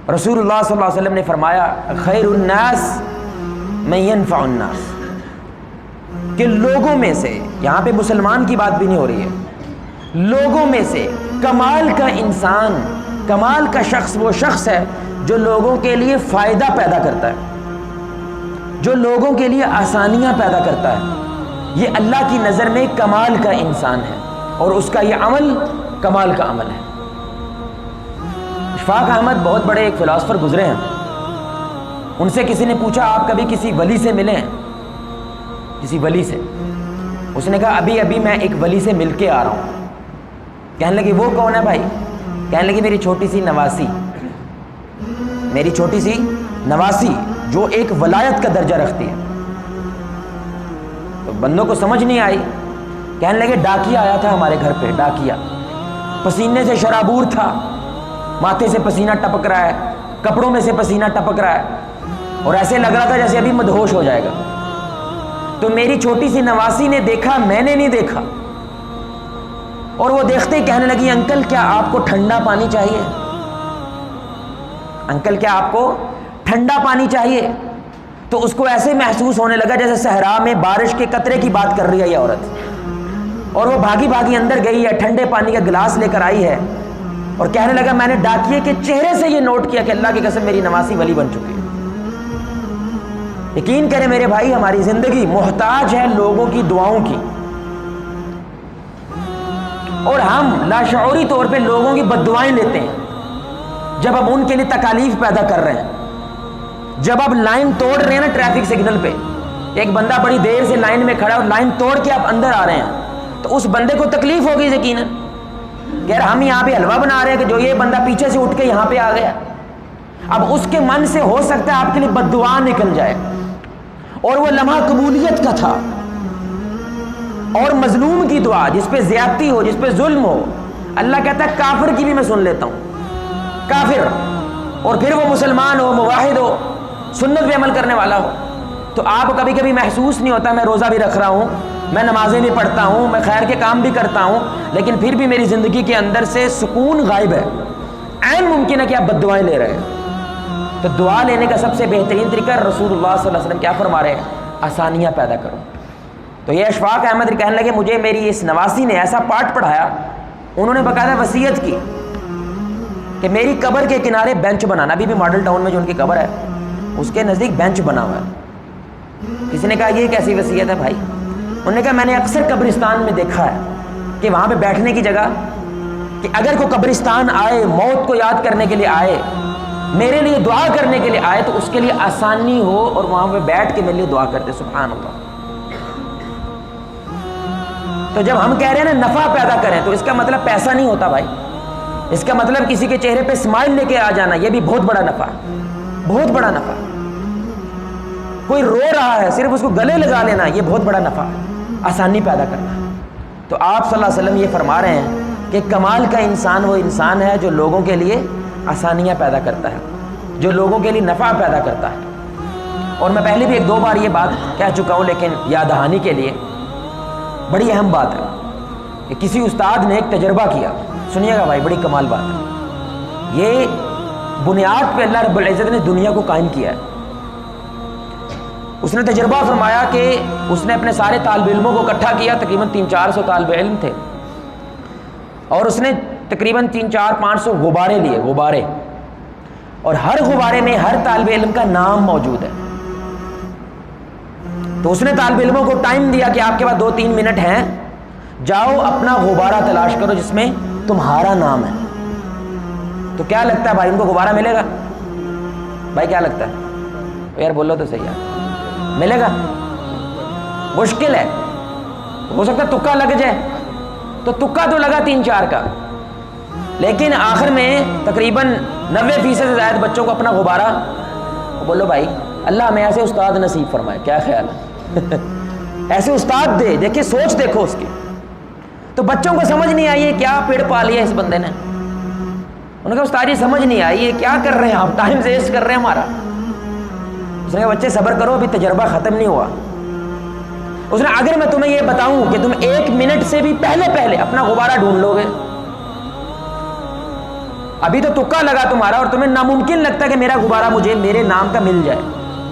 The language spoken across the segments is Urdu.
رسول اللہ صلی اللہ علیہ وسلم نے فرمایا خیر الناس من ينفع الناس، کہ لوگوں میں سے، یہاں پہ مسلمان کی بات بھی نہیں ہو رہی ہے، لوگوں میں سے کمال کا انسان، کمال کا شخص وہ شخص ہے جو لوگوں کے لیے فائدہ پیدا کرتا ہے، جو لوگوں کے لیے آسانیاں پیدا کرتا ہے، یہ اللہ کی نظر میں کمال کا انسان ہے، اور اس کا یہ عمل کمال کا عمل ہے۔ اشفاق احمد بہت بڑے ایک فلاسفر گزرے ہیں، ان سے کسی نے پوچھا آپ کبھی کسی ولی سے ملے ہیں؟ کسی ولی سے؟ اس نے کہا ابھی ابھی میں ایک ولی سے مل کے آ رہا ہوں۔ کہنے لگے وہ کون ہے بھائی؟ کہنے لگے میری چھوٹی سی نواسی، میری چھوٹی سی نواسی جو ایک ولایت کا درجہ رکھتی ہے۔ تو بندوں کو سمجھ نہیں آئی، کہنے لگے ڈاکیا آیا تھا ہمارے گھر پہ، ڈاکیا پسینے سے شرابور تھا، ماتھے سے پسینہ ٹپک رہا ہے، کپڑوں میں سے پسینہ ٹپک رہا ہے، اور ایسے لگ رہا تھا جیسے ابھی مدہوش ہو جائے گا۔ تو میری چھوٹی سی نواسی نے دیکھا، میں نے نہیں دیکھا، اور وہ دیکھتے ہی کہنے لگی انکل کیا آپ کو ٹھنڈا پانی چاہیے؟ انکل کیا آپ کو ٹھنڈا پانی چاہیے؟ تو اس کو ایسے محسوس ہونے لگا جیسے صحرا میں بارش کے قطرے کی بات کر رہی ہے یہ عورت، اور وہ بھاگی بھاگی اندر گئی ہے، ٹھنڈے پانی کا گلاس لے کر آئی ہے، اور کہنے لگا میں نے ڈاکیے کے چہرے سے یہ نوٹ کیا کہ اللہ کی قسم میری نواسی ولی بن چکی ہے۔ یقین کریں میرے بھائی، ہماری زندگی محتاج ہے لوگوں کی دعاؤں کی، اور ہم لاشعوری طور پہ لوگوں کی بد دعائیں لیتے ہیں جب ہم ان کے لیے تکالیف پیدا کر رہے ہیں، جب آپ لائن توڑ رہے ہیں نا ٹریفک سگنل پہ، ایک بندہ بڑی دیر سے لائن میں کھڑا ہے اور لائن توڑ کے آپ اندر آ رہے ہیں، تو اس بندے کو تکلیف ہوگی یقیناً، یار ہم یہاں پہ حلوہ بنا رہے ہیں کہ جو یہ بندہ پیچھے سے اٹھ کے یہاں پہ آ گیا۔ اب اس کے من سے ہو سکتا ہے آپ کے لیے بد دعا نکل جائے، اور وہ لمحہ قبولیت کا تھا، اور مظلوم کی دعا جس پہ زیادتی ہو، جس پہ ظلم ہو، اللہ کہتا ہے کافر کی بھی میں سن لیتا ہوں، کافر، اور پھر وہ مسلمان ہو، موحد ہو، سنت پہ عمل کرنے والا ہو۔ تو آپ کبھی کبھی محسوس نہیں ہوتا میں روزہ بھی رکھ رہا ہوں، میں نمازیں بھی پڑھتا ہوں، میں خیر کے کام بھی کرتا ہوں، لیکن پھر بھی میری زندگی کے اندر سے سکون غائب ہے، عین ممکن ہے کہ آپ بد دعائیں لے رہے ہیں۔ تو دعا لینے کا سب سے بہترین طریقہ رسول اللہ صلی اللہ علیہ وسلم کیا فرما رہے ہیں؟ آسانیاں پیدا کرو۔ تو یہ اشفاق احمد کہنے لگے مجھے میری اس نواسی نے ایسا پاٹ پڑھایا، انہوں نے باقاعدہ وصیت کی کہ میری قبر کے کنارے بینچ بنانا، ابھی بھی ماڈل ٹاؤن میں جو ان کی قبر ہے اس کے نزدیک بینچ بنا ہوا ہے۔ کسی نے کہا یہ کیسی وصیت ہے بھائی؟ انہوں نے کہا میں نے اکثر قبرستان میں دیکھا ہے کہ وہاں پہ بیٹھنے کی جگہ، کہ اگر کوئی قبرستان آئے، موت کو یاد کرنے کے لیے آئے، میرے لیے دعا کرنے کے لیے آئے، تو اس کے لیے آسانی ہو، اور وہاں پہ بیٹھ کے میرے لیے دعا کرتے۔ سبحان اللہ۔ تو جب ہم کہہ رہے ہیں نا نفع پیدا کریں، تو اس کا مطلب پیسہ نہیں ہوتا بھائی، اس کا مطلب کسی کے چہرے پہ اسمائل لے کے آ جانا، یہ بھی بہت بڑا نفع ہے، بہت بڑا نفع۔ کوئی رو رہا ہے صرف اس کو گلے لگا لینا، یہ بہت بڑا نفع ہے، آسانی پیدا کرنا۔ تو آپ صلی اللہ علیہ وسلم یہ فرما رہے ہیں کہ کمال کا انسان وہ انسان ہے جو لوگوں کے لیے آسانیاں پیدا کرتا ہے، جو لوگوں کے لیے نفع پیدا کرتا ہے۔ اور میں پہلے بھی ایک دو بار یہ بات کہہ چکا ہوں، لیکن یاد دہانی کے لیے بڑی اہم بات ہے کہ کسی استاد نے ایک تجربہ کیا، سنیے گا بھائی، بڑی کمال بات ہے۔ یہ بنیاد پہ اللہ رب العزت نے دنیا کو قائم کیا ہے۔ اس نے تجربہ فرمایا کہ اس نے اپنے سارے طالب علموں کو اکٹھا کیا، تقریباً 300-400 طالب علم تھے، اور اس نے تقریباً 300-500 غبارے لیے، غبارے، اور ہر غبارے میں ہر طالب علم کا نام موجود ہے۔ تو اس نے طالب علموں کو ٹائم دیا کہ آپ کے پاس 2-3 منٹ ہیں، جاؤ اپنا غبارہ تلاش کرو جس میں تمہارا نام ہے۔ تو کیا لگتا ہے بھائی ان کو غبارہ ملے گا؟ بھائی کیا لگتا ہے یار؟ بولو تو صحیح ہے، ملے گا؟ مشکل ہے، ہو سکتا ہے تکا لگ جائے، تو تکا تو لگا 3-4 کا، لیکن آخر میں تقریباً 90% سے زائد بچوں کو اپنا غبارہ، بولو بھائی اللہ ہمیں ایسے استاد نصیب فرمائے، کیا خیال ہے؟ ایسے استاد دے، دیکھیں سوچ دیکھو اس کی۔ تو بچوں کو سمجھ نہیں آئی ہے کیا پیڑ پا لیا اس بندے نے، انہوں نے کہا استاد یہ سمجھ نہیں آئی ہے کیا کر رہے ہیں آپ، ٹائم ویسٹ کر رہے ہیں ہمارا۔ اس نے کہا بچے صبر کرو، ابھی تجربہ ختم نہیں ہوا۔ اس نے اگر میں تمہیں یہ بتاؤں کہ تم 1 منٹ سے بھی پہلے اپنا غبارہ ڈھونڈ لو گے ابھی تو تکا لگا تمہارا اور تمہیں ناممکن لگتا ہے کہ میرا غبارہ مجھے میرے نام کا مل جائے،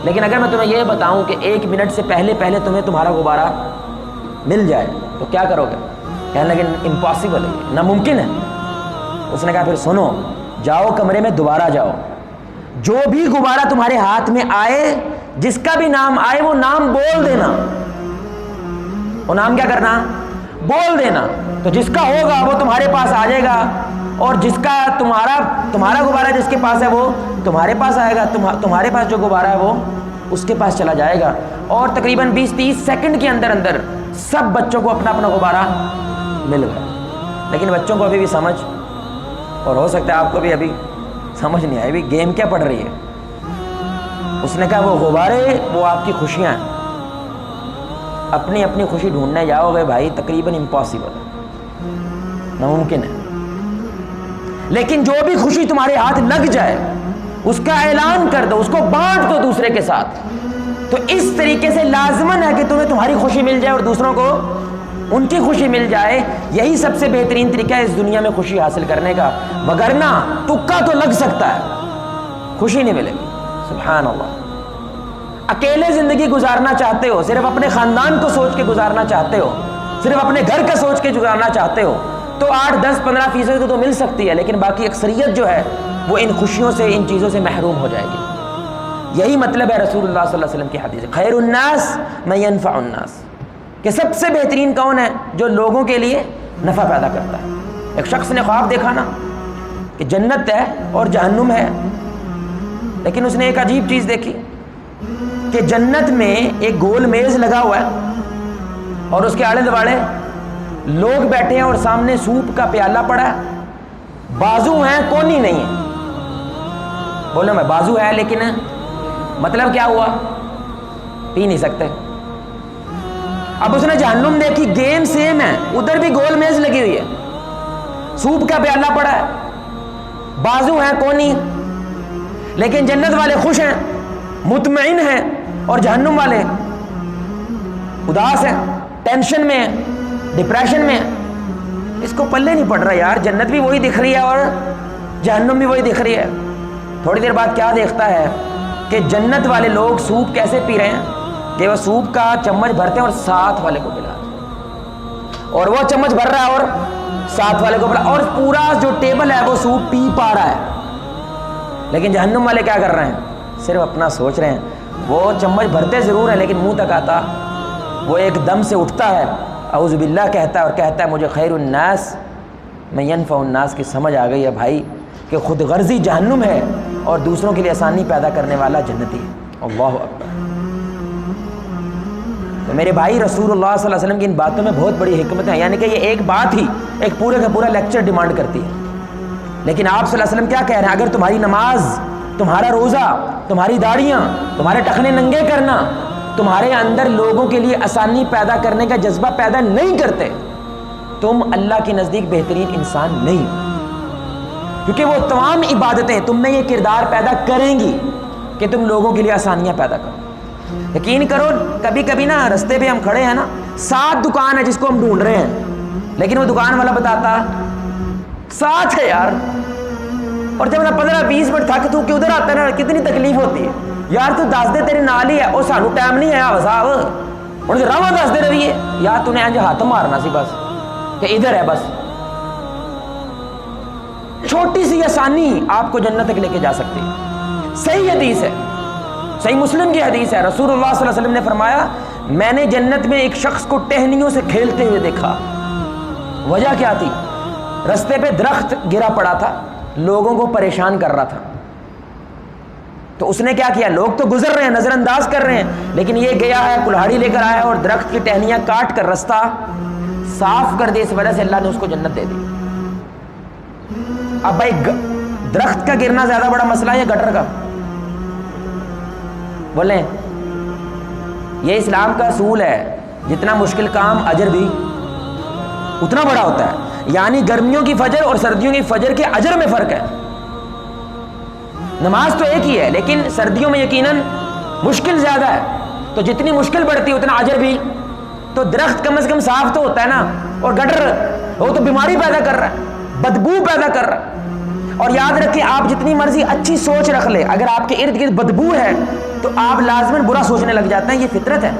لیکن اگر میں تمہیں یہ بتاؤں کہ 1 منٹ سے پہلے تمہیں تمہارا غبارہ مل جائے تو کیا کرو گے؟ کہنے لگے امپاسبل ہے، ناممکن ہے۔ اس نے کہا پھر سنو، جاؤ کمرے میں دوبارہ جاؤ، جو بھی غبارہ تمہارے ہاتھ میں آئے، جس کا بھی نام آئے، وہ نام بول دینا۔ وہ نام کیا کرنا؟ بول دینا۔ تو جس کا ہوگا وہ تمہارے پاس آ جائے گا، اور جس کا تمہارا غبارہ جس کے پاس ہے وہ تمہارے پاس آئے گا، تمہارے پاس جو غبارہ ہے وہ اس کے پاس چلا جائے گا۔ اور تقریباً 20-30 سیکنڈ کے اندر سب بچوں کو اپنا اپنا غبارہ مل گیا۔ لیکن بچوں کو ابھی بھی سمجھ، اور ہو سکتا ہے آپ کو بھی ابھی سمجھ نہیں آئی، ابھی گیم کیا پڑھ رہی ہے۔ اس نے کہا وہ غبارے وہ آپ کی خوشیاں ہیں، اپنی اپنی خوشی ڈھونڈنے جاؤ گے بھائی، تقریباً امپاسبل ہے، ناممکن ہے۔ لیکن جو بھی خوشی تمہارے ہاتھ لگ جائے اس کا اعلان کر دو، اس کو بانٹ دو دوسرے کے ساتھ۔ تو اس طریقے سے لازمن ہے کہ تمہیں تمہاری خوشی مل جائے اور دوسروں کو ان کی خوشی مل جائے۔ یہی سب سے بہترین طریقہ ہے اس دنیا میں خوشی حاصل کرنے کا، وگرنہ تکا تو لگ سکتا ہے، خوشی نہیں ملے گی۔ سبحان اللہ۔ اکیلے زندگی گزارنا چاہتے ہو، صرف اپنے خاندان کو سوچ کے گزارنا چاہتے ہو، صرف اپنے گھر کا سوچ کے گزارنا چاہتے ہو، تو 8-10-15% تو مل سکتی ہے، لیکن باقی اکثریت جو ہے وہ ان خوشیوں سے، ان چیزوں سے محروم ہو جائے گی۔ یہی مطلب ہے رسول اللہ صلی اللہ علیہ وسلم کی حدیث، خیر الناس من ينفع الناس، کہ سب سے بہترین کون ہے؟ جو لوگوں کے لیے نفع پیدا کرتا ہے۔ ایک شخص نے خواب دیکھا نا کہ جنت ہے اور جہنم ہے، لیکن اس نے ایک عجیب چیز دیکھی کہ جنت میں ایک گول میز لگا ہوا ہے اور اس کے آڑے دوڑے لوگ بیٹھے ہیں، اور سامنے سوپ کا پیالہ پڑا ہے، بازو ہیں کونی نہیں ہے۔ بولو میں بازو ہے لیکن مطلب کیا ہوا؟ پی نہیں سکتے۔ اب اس نے جہنم دیکھی، گیم سیم ہے، ادھر بھی گول میز لگی ہوئی ہے، سوپ کا پیالہ پڑا ہے، بازو ہیں کونی، لیکن جنت والے خوش ہیں، مطمئن ہیں، اور جہنم والے اداس ہیں، ٹینشن میں ہیں، ڈپریشن میں ہے۔ اس کو پلے نہیں پڑ رہا یار، جنت بھی وہی دکھ رہی ہے اور جہنم بھی وہی دکھ رہی ہے۔ تھوڑی دیر بعد کیا دیکھتا ہے کہ جنت والے لوگ سوپ کیسے پی رہے ہیں کہ وہ سوپ کا چمچ بھرتے ہیں اور ساتھ والے کو پلا، اور وہ چمچ بھر رہا ہے اور ساتھ والے کو پلا، اور پورا جو ٹیبل ہے وہ سوپ پی پا رہا ہے۔ لیکن جہنم والے کیا کر رہے ہیں؟ صرف اپنا سوچ رہے ہیں۔ وہ چمچ بھرتے ضرور ہیں لیکن منہ تک آتا، وہ ایک دم سے اٹھتا ہے، اعوذ باللہ کہتا ہے اور کہتا ہے مجھے خیر الناس من ينفع الناس کی سمجھ آ گئی ہے بھائی کہ خود غرضی جہنم ہے اور دوسروں کے لیے آسانی پیدا کرنے والا جنتی ہے۔ اللہ اکبر۔ تو میرے بھائی، رسول اللہ صلی اللہ علیہ وسلم کی ان باتوں میں بہت بڑی حکمت ہے، یعنی کہ یہ ایک بات ہی ایک پورے کا پورا لیکچر ڈیمانڈ کرتی ہے۔ لیکن آپ صلی اللہ علیہ وسلم کیا کہہ رہے ہیں؟ اگر تمہاری نماز، تمہارا روزہ، تمہاری داڑیاں، تمہارے ٹخنے ننگے کرنا تمہارے اندر لوگوں کے لیے آسانی پیدا کرنے کا جذبہ پیدا نہیں کرتے، تم اللہ کے نزدیک بہترین انسان نہیں ہو، کیونکہ وہ تمام عبادتیں تم میں یہ کردار پیدا کریں گی کہ تم لوگوں کے لیے آسانیاں پیدا کرو۔ یقین کرو، کبھی کبھی نا رستے پہ ہم کھڑے ہیں نا، 7 دکان ہے جس کو ہم ڈھونڈ رہے ہیں، لیکن وہ دکان والا بتاتا 7 ہے یار، اور جب نا 15-20 منٹ تھک کے ادھر آتا ہے نا، کتنی تکلیف ہوتی ہے یار، تو دس دے تیرے نال ہی ہے، اور سانو ٹائم نہیں ہے صاحب، اور راہ دس دے رہی ہے یار، تو نے انج ہاتھ مارنا سی بس کہ ادھر ہے بس۔ چھوٹی سی آسانی آپ کو جنت تک لے کے جا سکتی ہے۔ صحیح حدیث ہے، صحیح مسلم کی حدیث ہے، رسول اللہ صلی اللہ علیہ وسلم نے فرمایا میں نے جنت میں ایک شخص کو ٹہنیوں سے کھیلتے ہوئے دیکھا۔ وجہ کیا تھی؟ رستے پہ درخت گرا پڑا تھا، لوگوں کو پریشان کر رہا تھا، تو اس نے کیا کیا؟ لوگ تو گزر رہے ہیں، نظر انداز کر رہے ہیں، لیکن یہ گیا ہے، کلہاڑی لے کر آیا ہے اور درخت کی ٹہنیاں کاٹ کر رستہ صاف کر دے، اس وجہ سے اللہ نے اس کو جنت دے دی۔ اب بھائی درخت کا گرنا زیادہ بڑا مسئلہ ہے یا گٹر کا؟ بولیں، یہ اسلام کا اصول ہے، جتنا مشکل کام اجر بھی اتنا بڑا ہوتا ہے، یعنی گرمیوں کی فجر اور سردیوں کی فجر کے اجر میں فرق ہے۔ نماز تو ایک ہی ہے لیکن سردیوں میں یقیناً مشکل زیادہ ہے، تو جتنی مشکل بڑھتی ہے اتنا اجر بھی۔ تو درخت کم از کم صاف تو ہوتا ہے نا، اور گٹر وہ تو بیماری پیدا کر رہا ہے، بدبو پیدا کر رہا ہے۔ اور یاد رکھیں آپ جتنی مرضی اچھی سوچ رکھ لیں، اگر آپ کے ارد گرد بدبو ہے تو آپ لازماً برا سوچنے لگ جاتے ہیں، یہ فطرت ہے۔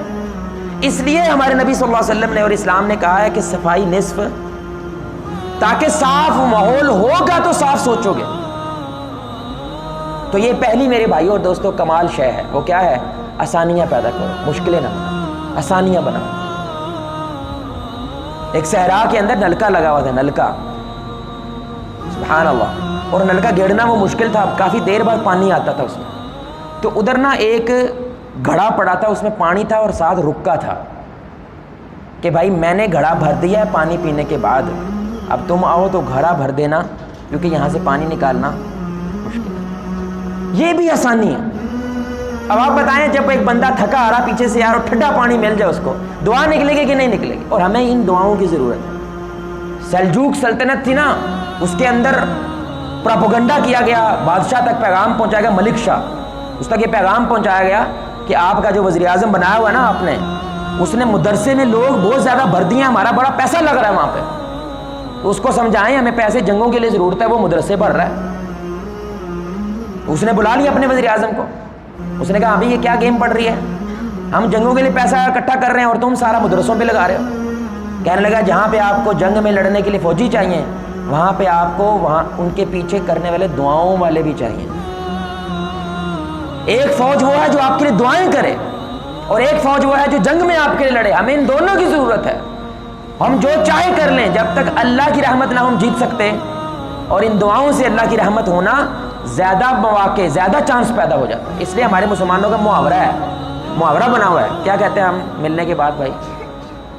اس لیے ہمارے نبی صلی اللہ علیہ وسلم نے اور اسلام نے کہا ہے کہ صفائی نصف، تاکہ صاف ماحول ہوگا تو صاف سوچو گے۔ تو یہ پہلی میرے بھائیوں اور دوستوں کمال شے ہے، وہ کیا ہے؟ آسانیاں پیدا کرو، مشکلیں نہ بناؤ، آسانیاں بناؤ۔ ایک صحرا کے اندر نلکا لگا ہوا تھا، نلکا، سبحان اللہ، اور نلکا گیڑنا وہ مشکل تھا، کافی دیر بعد پانی آتا تھا اس میں۔ تو ادھر نا ایک گھڑا پڑا تھا، اس میں پانی تھا اور ساتھ رکا تھا کہ بھائی میں نے گھڑا بھر دیا ہے پانی پینے کے بعد، اب تم آؤ تو گھڑا بھر دینا، کیونکہ یہاں سے پانی نکالنا مشکل ہے۔ یہ بھی آسانی ہے۔ اب آپ بتائیں جب ایک بندہ تھکا آ رہا پیچھے سے یار اور ٹھنڈا پانی مل جائے اس کو، دعا نکلے گی کہ نہیں نکلے گی؟ اور ہمیں ان دعاؤں کی ضرورت ہے۔ سلجوق سلطنت تھی نا، اس کے اندر پراپوگنڈا کیا گیا، بادشاہ تک پیغام پہنچایا گیا، ملک شاہ، اس تک یہ پیغام پہنچایا گیا کہ آپ کا جو وزیر اعظم بنایا ہوا ہے نا آپ نے، اس نے مدرسے میں لوگ بہت زیادہ بھر دیے ہیں، ہمارا بڑا پیسہ لگ رہا ہے وہاں پہ، تو اس کو سمجھائیں ہمیں پیسے جنگوں کے لیے ضرورت ہے، وہ مدرسے بھر رہا ہے۔ اس نے بلا لیا اپنے وزیر اعظم کو، اس نے کہا ابھی یہ کیا گیم پڑ رہی ہے، ہم جنگوں کے لیے پیسہ اکٹھا کر رہے ہیں اور تم سارا مدرسوں پہ لگا رہے ہو۔ کہنے لگا جہاں پہ آپ کو جنگ میں لڑنے کے لیے فوجی چاہیے، وہاں پہ آپ کو وہاں ان کے پیچھے کرنے والے دعاؤں والے بھی چاہیے۔ ایک فوج وہ ہے جو آپ کے لیے دعائیں کرے، اور ایک فوج وہ ہے جو جنگ میں آپ کے لیے لڑے۔ ہمیں ان دونوں کی ضرورت ہے۔ ہم جو چاہے کر لیں، جب تک اللہ کی رحمت نہ ہم جیت سکتے، اور ان دعاؤں سے اللہ کی رحمت ہونا زیادہ مواقع، زیادہ چانس پیدا ہو جاتا ہے۔ اس لیے ہمارے مسلمانوں کا محاورہ ہے، محاورہ بنا ہوا ہے، کیا کہتے ہیں ہم ملنے کے بعد بھائی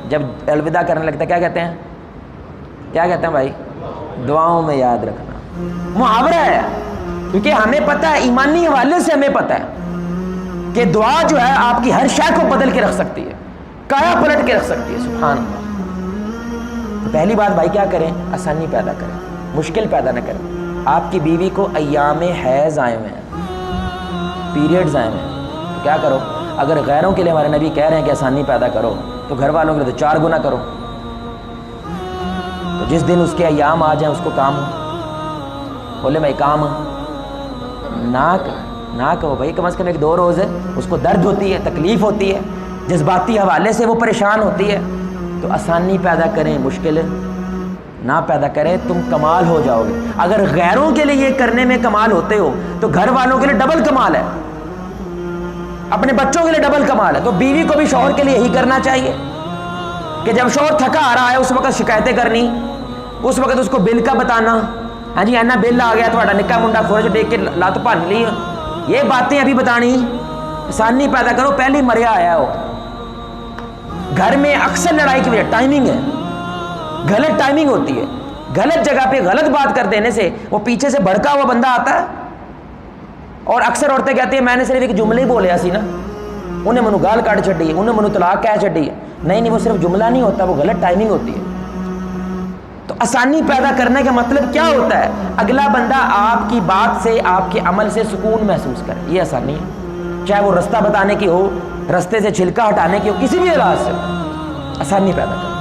جب الوداع کرنے لگتا ہے، کیا کہتے ہیں؟ کیا کہتے ہیں بھائی؟ دعاؤں میں یاد رکھنا، محاورہ ہے، کیونکہ ہمیں پتہ ہے، ایمانی حوالے سے ہمیں پتہ ہے کہ دعا جو ہے آپ کی ہر شے کو بدل کے رکھ سکتی ہے، کایا پلٹ کے رکھ سکتی ہے، سبحان اللہ۔ تو پہلی بات بھائی کیا کریں؟ آسانی پیدا کریں، مشکل پیدا نہ کریں۔ آپ کی بیوی کو ایام حیض آئے ہوئے ہیں، پیریڈز آئے ہوئے ہیں، تو کیا کرو؟ اگر غیروں کے لیے ہمارے نبی کہہ رہے ہیں کہ آسانی پیدا کرو، تو گھر والوں کے لیے تو 4 گنا کرو۔ تو جس دن اس کے ایام آ جائیں اس کو کام ہو، بولے میں کام نہ کرو بھائی، کم از کم 1-2 روز ہے، اس کو درد ہوتی ہے، تکلیف ہوتی ہے، جذباتی حوالے سے وہ پریشان ہوتی ہے، تو آسانی پیدا کریں، مشکل نہ پیدا کریں، تم کمال ہو جاؤ گے۔ اگر غیروں کے لیے یہ کرنے میں کمال ہوتے ہو تو گھر والوں کے لیے ڈبل کمال ہے، اپنے بچوں کے لیے ڈبل کمال ہے۔ تو بیوی کو بھی شوہر کے لیے یہی کرنا چاہیے کہ جب شوہر تھکا آ رہا ہے اس وقت شکایتیں کرنی، اس وقت اس کو بل کا بتانا، ہاں جی اینا بل آ گیا تھوڑا نکا منڈا خورج دیکھ کے لات بھن لی، یہ باتیں ابھی بتانی۔ آسانی پیدا کرو، پہلی مریا آیا ہو۔ گھر میں اکثر لڑائی کی وجہ ٹائمنگ ہے، غلط ٹائمنگ ہوتی ہے، غلط جگہ پہ غلط بات کر دینے سے وہ پیچھے سے بھڑکا ہوا بندہ آتا ہے، اور اکثر عورتیں کہتی ہیں میں نے صرف ایک جملے ہی بولیا سی نا، انہیں منو گال کاٹ چڈی ہے، انہیں منو طلاق کہہ چڈی ہے۔ نہیں، وہ صرف جملہ نہیں ہوتا، وہ غلط ٹائمنگ ہوتی ہے۔ تو آسانی پیدا کرنے کا مطلب کیا ہوتا ہے؟ اگلا بندہ آپ کی بات سے، آپ کے عمل سے سکون محسوس کرے، یہ آسانی ہے، چاہے وہ رستہ بتانے کی ہو، رستے سے چھلکا ہٹانے کی ہو، کسی بھی علاج سے آسانی پیدا کرے۔